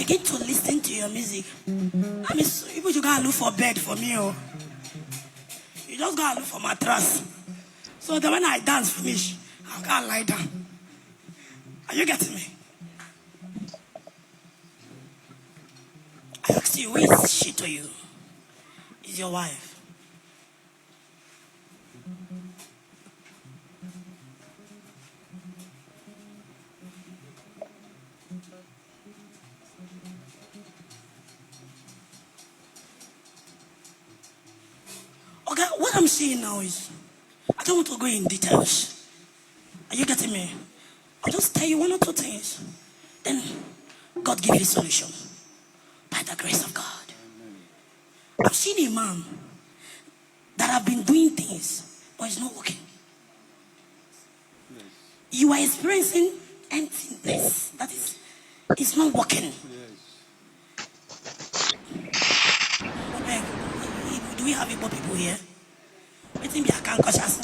begin to listen to your music. I mean, so you go and look for bed for me, or you just go and look for mattress. So that when I dance finish, I'll go and lie down. Are you getting me? I ask you, who is she to you? Is your wife? Okay, what I'm saying now is, I don't want to go in details. Are you getting me? I'll just tell you one or two things. Then God give you a solution. By the grace of God. I've seen a man that have been doing things, but it's not working. You are experiencing emptiness. That is, it's not working. Do we have Igbo people here? I think I can't conscious.